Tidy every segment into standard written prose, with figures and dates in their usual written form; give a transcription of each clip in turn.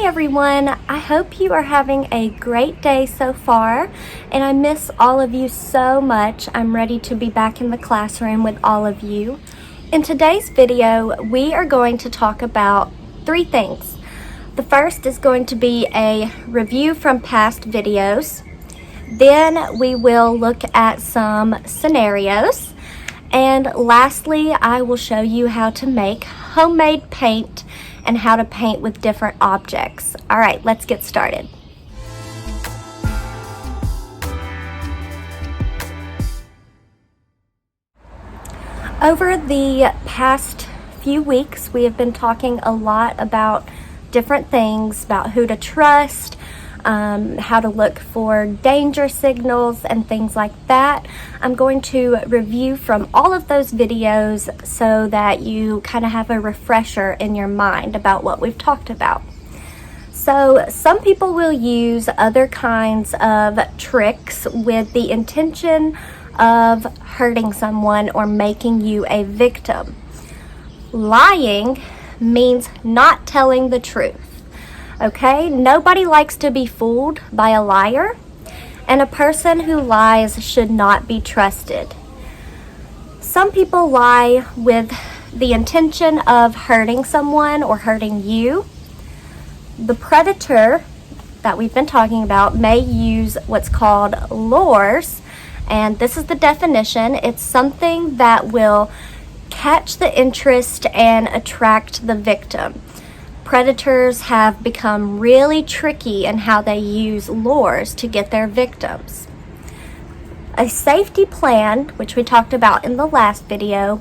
Hi everyone, I hope you are having a great day so far, and I miss all of you so much. I'm ready to be back in the classroom with all of you. In today's video, we are going to talk about three things. The first is going to be a review from past videos. Then we will look at some scenarios. And lastly, I will show you how to make homemade paint and how to paint with different objects. All right, let's get started. Over the past few weeks, we have been talking a lot about different things, about who to trust, how to look for danger signals and things like that. I'm going to review from all of those videos so that you kind of have a refresher in your mind about what we've talked about. So some people will use other kinds of tricks with the intention of hurting someone or making you a victim. Lying means not telling the truth. Okay, nobody likes to be fooled by a liar, and a person who lies should not be trusted. Some people lie with the intention of hurting someone or hurting you. The predator that we've been talking about may use what's called lures, and this is the definition. It's something that will catch the interest and attract the victim. Predators have become really tricky in how they use lures to get their victims. A safety plan, which we talked about in the last video,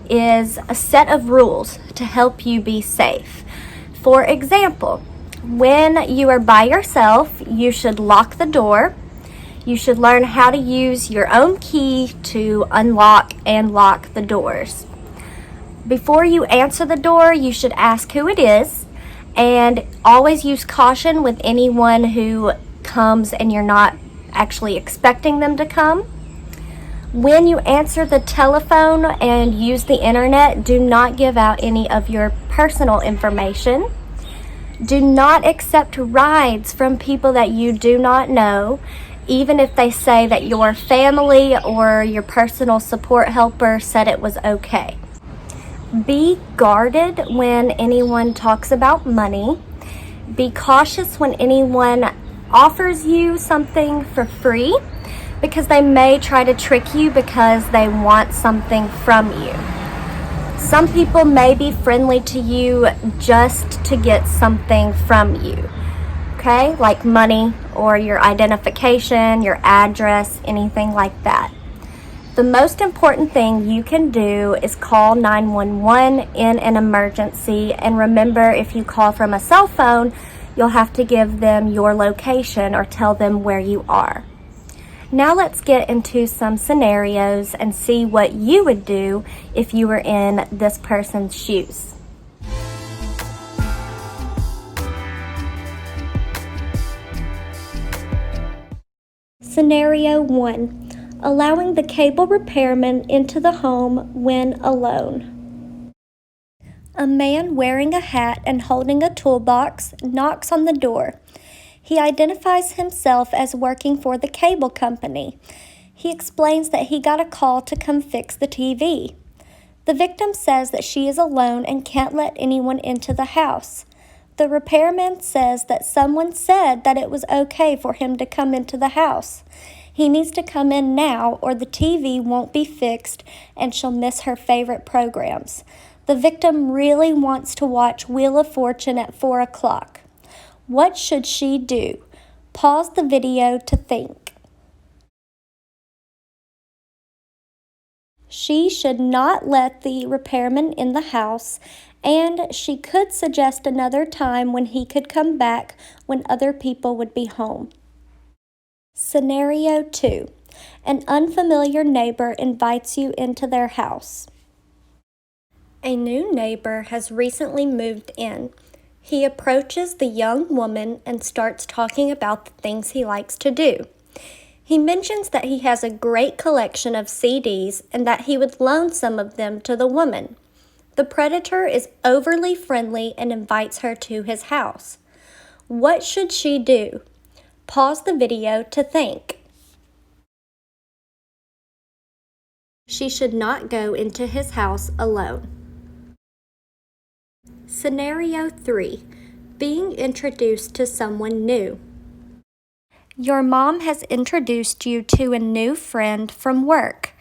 is a set of rules to help you be safe. For example, when you are by yourself, you should lock the door. You should learn how to use your own key to unlock and lock the doors. Before you answer the door, you should ask who it is, and always use caution with anyone who comes and you're not actually expecting them to come. When you answer the telephone and use the internet, do not give out any of your personal information. Do not accept rides from people that you do not know, even if they say that your family or your personal support helper said it was okay. Be guarded when anyone talks about money. Be cautious when anyone offers you something for free, because they may try to trick you because they want something from you. Some people may be friendly to you just to get something from you, okay? Like money or your identification, your address, anything like that. The most important thing you can do is call 911 in an emergency, and remember, if you call from a cell phone, you'll have to give them your location or tell them where you are. Now let's get into some scenarios and see what you would do if you were in this person's shoes. Scenario 1. Allowing the cable repairman into the home when alone. A man wearing a hat and holding a toolbox knocks on the door. He identifies himself as working for the cable company. He explains that he got a call to come fix the TV. The victim says that she is alone and can't let anyone into the house. The repairman says that someone said that it was okay for him to come into the house. He needs to come in now or the TV won't be fixed and she'll miss her favorite programs. The victim really wants to watch Wheel of Fortune at 4 o'clock. What should she do? Pause the video to think. She should not let the repairman in the house, and she could suggest another time when he could come back when other people would be home. Scenario 2. An unfamiliar neighbor invites you into their house. A new neighbor has recently moved in. He approaches the young woman and starts talking about the things he likes to do. He mentions that he has a great collection of CDs and that he would loan some of them to the woman. The predator is overly friendly and invites her to his house. What should she do? Pause the video to think. She should not go into his house alone. Scenario 3. Being introduced to someone new. Your mom has introduced you to a new friend from work.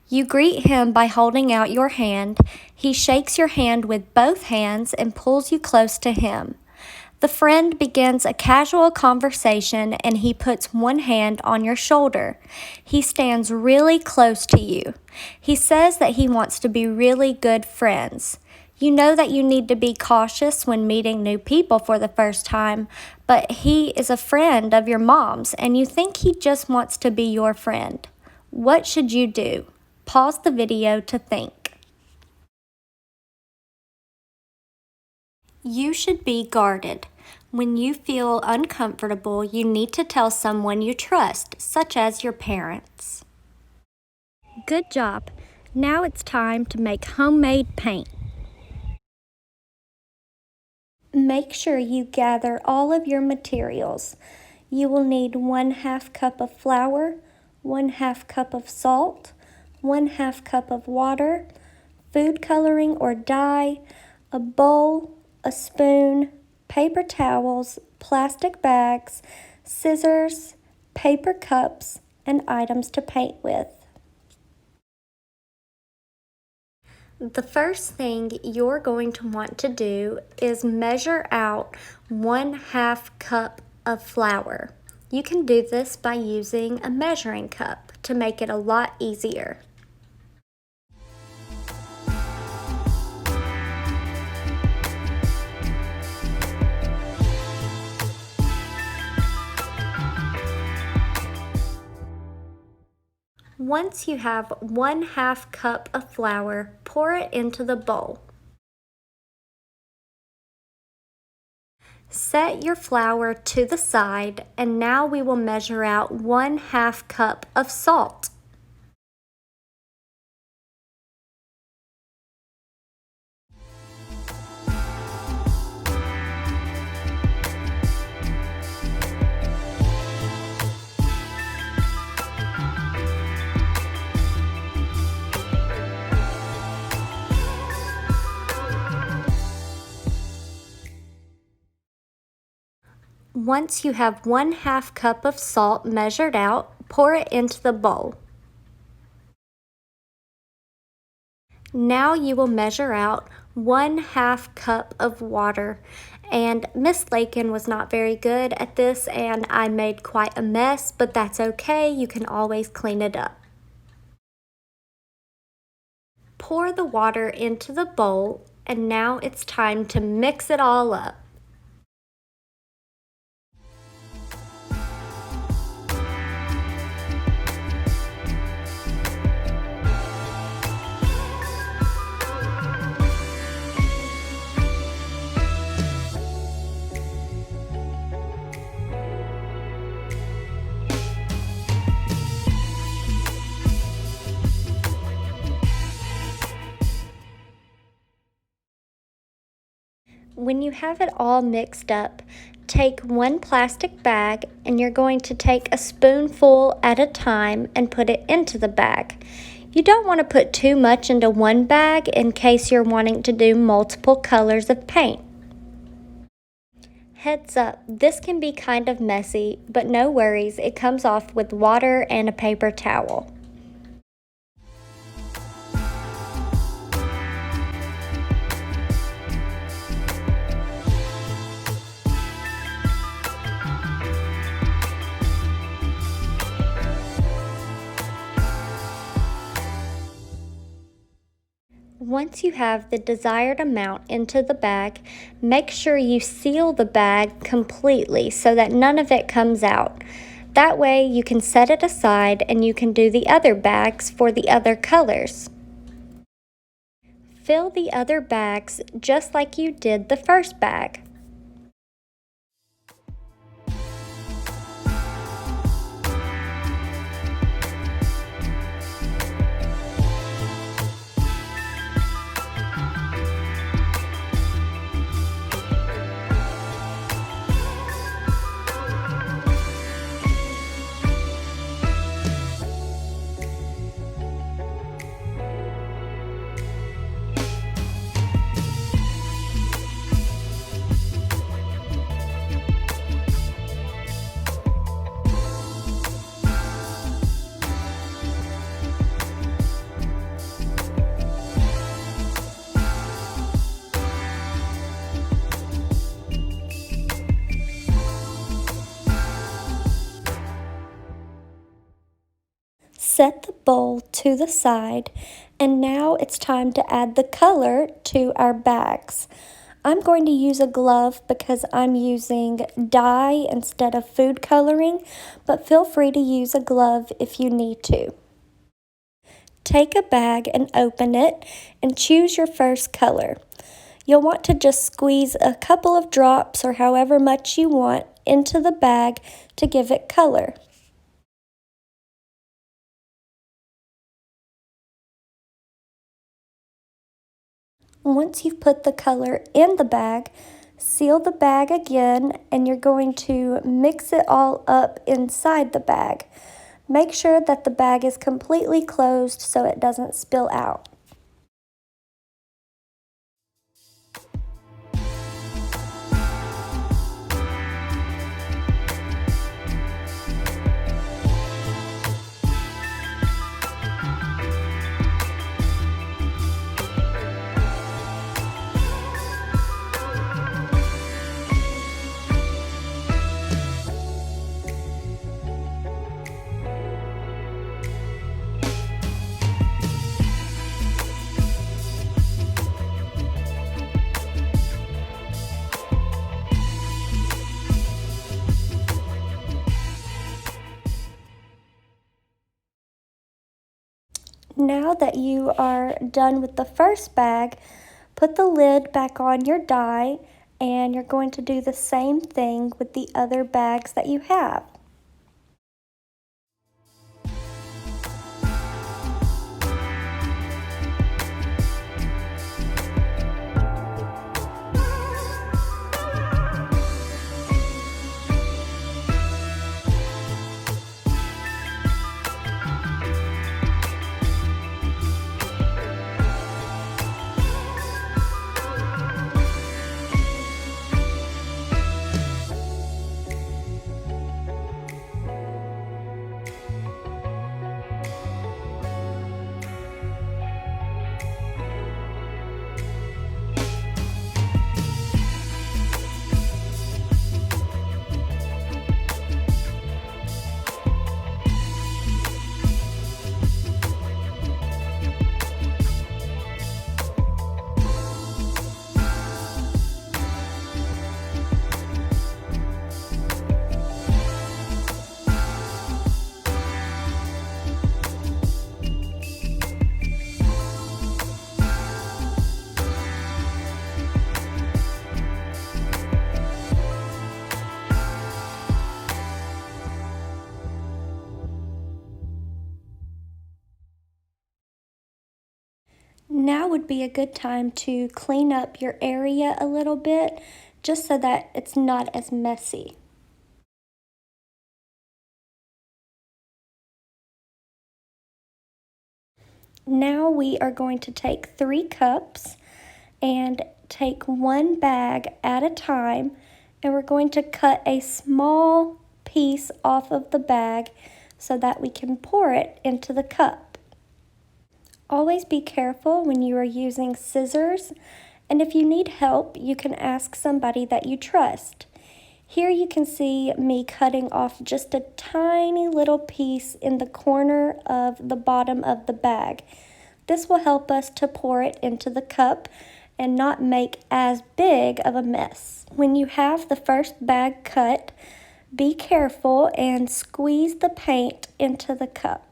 You greet him by holding out your hand. He shakes your hand with both hands and pulls you close to him. The friend begins a casual conversation and he puts one hand on your shoulder. He stands really close to you. He says that he wants to be really good friends. You know that you need to be cautious when meeting new people for the first time, but he is a friend of your mom's and you think he just wants to be your friend. What should you do? Pause the video to think. You should be guarded. When you feel uncomfortable, you need to tell someone you trust, such as your parents. Good job. Now it's time to make homemade paint. Make sure you gather all of your materials. You will need 1/2 cup of flour, 1/2 cup of salt, 1/2 cup of water, food coloring or dye, a bowl, a spoon, paper towels, plastic bags, scissors, paper cups, and items to paint with. The first thing you're going to want to do is measure out 1/2 cup of flour. You can do this by using a measuring cup to make it a lot easier. Once you have 1/2 cup of flour, pour it into the bowl. Set your flour to the side, and now we will measure out 1/2 cup of salt. Once you have 1/2 cup of salt measured out, pour it into the bowl. Now you will measure out 1/2 cup of water. And Miss Lakin was not very good at this and I made quite a mess, but that's okay, you can always clean it up. Pour the water into the bowl and now it's time to mix it all up. When you have it all mixed up, take one plastic bag and you're going to take a spoonful at a time and put it into the bag. You don't want to put too much into one bag in case you're wanting to do multiple colors of paint. Heads up, this can be kind of messy, but no worries, it comes off with water and a paper towel. Once you have the desired amount into the bag, make sure you seal the bag completely so that none of it comes out. That way you can set it aside and you can do the other bags for the other colors. Fill the other bags just like you did the first bag. set the bowl to the side, and now it's time to add the color to our bags. I'm going to use a glove because I'm using dye instead of food coloring, but feel free to use a glove if you need to. Take a bag and open it and choose your first color. You'll want to just squeeze a couple of drops or however much you want into the bag to give it color. Once you've put the color in the bag, seal the bag again, and you're going to mix it all up inside the bag. Make sure that the bag is completely closed so it doesn't spill out. Now that you are done with the first bag, put the lid back on your dye, and you're going to do the same thing with the other bags that you have. Now would be a good time to clean up your area a little bit, just so that it's not as messy. Now we are going to take 3 cups and take one bag at a time, and we're going to cut a small piece off of the bag so that we can pour it into the cup. Always be careful when you are using scissors, and if you need help, you can ask somebody that you trust. Here you can see me cutting off just a tiny little piece in the corner of the bottom of the bag. This will help us to pour it into the cup and not make as big of a mess. When you have the first bag cut, be careful and squeeze the paint into the cup.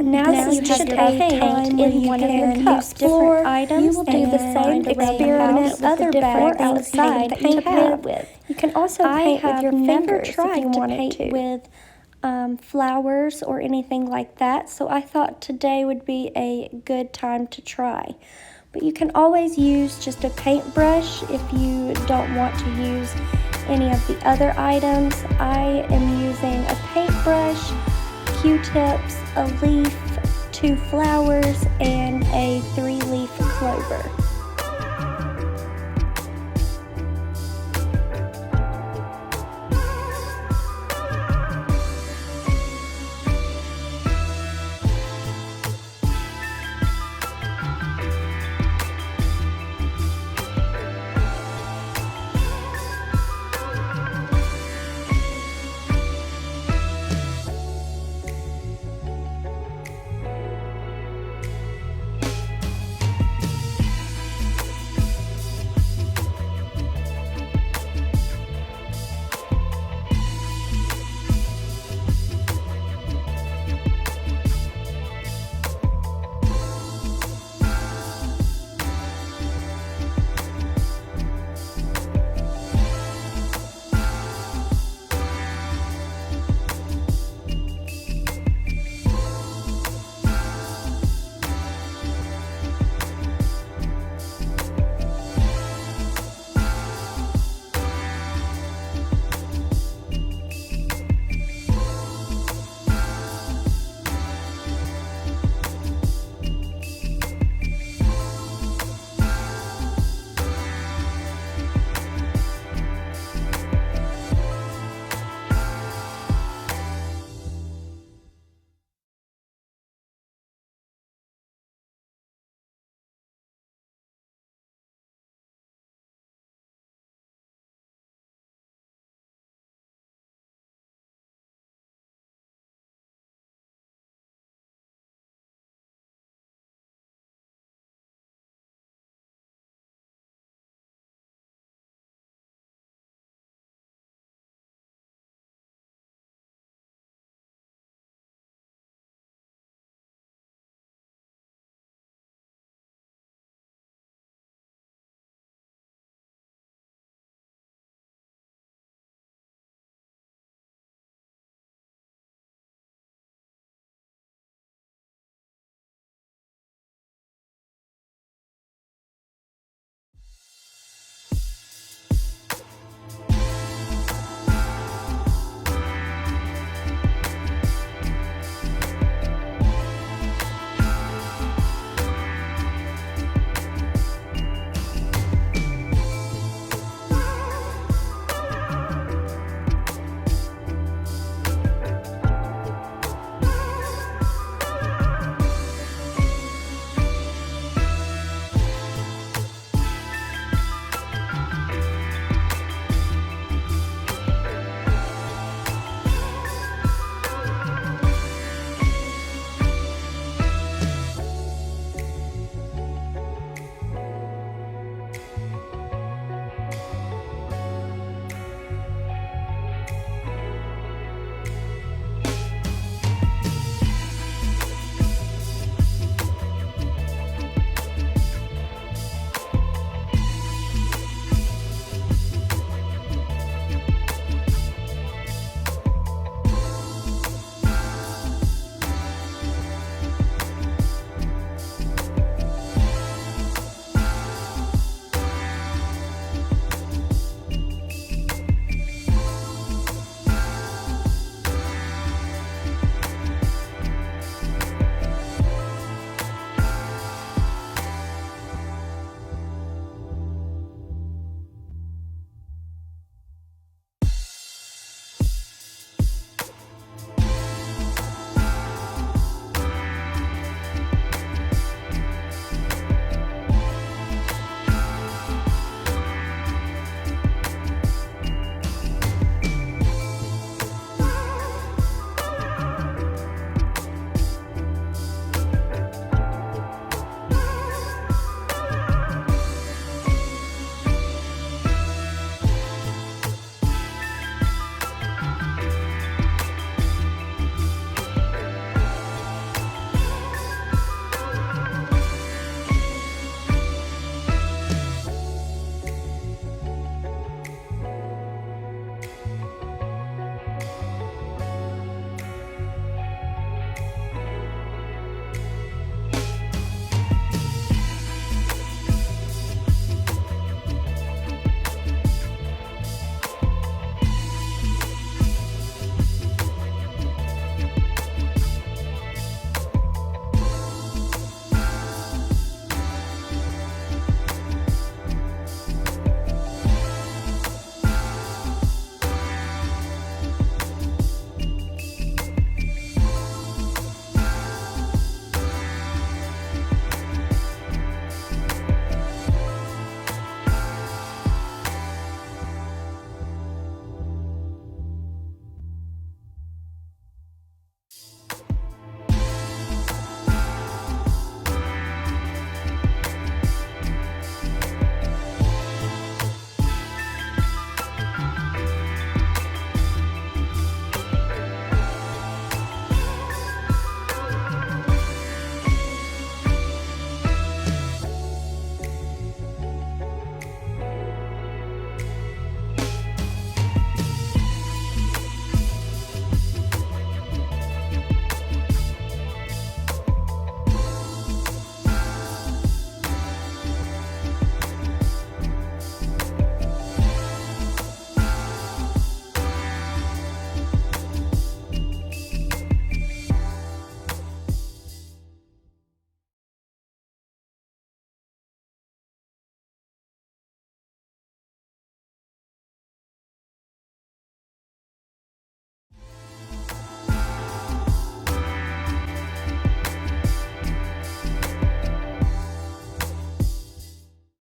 Now that you have your paint in one of your cups, different items, you will do the same experiment with other bags outside to paint with. You can also paint with your fingers if you want to paint with flowers or anything like that. So I thought today would be a good time to try. But you can always use just a paintbrush if you don't want to use any of the other items. I am using a paintbrush, Q-tips, a leaf, 2 flowers, and a 3-leaf clover.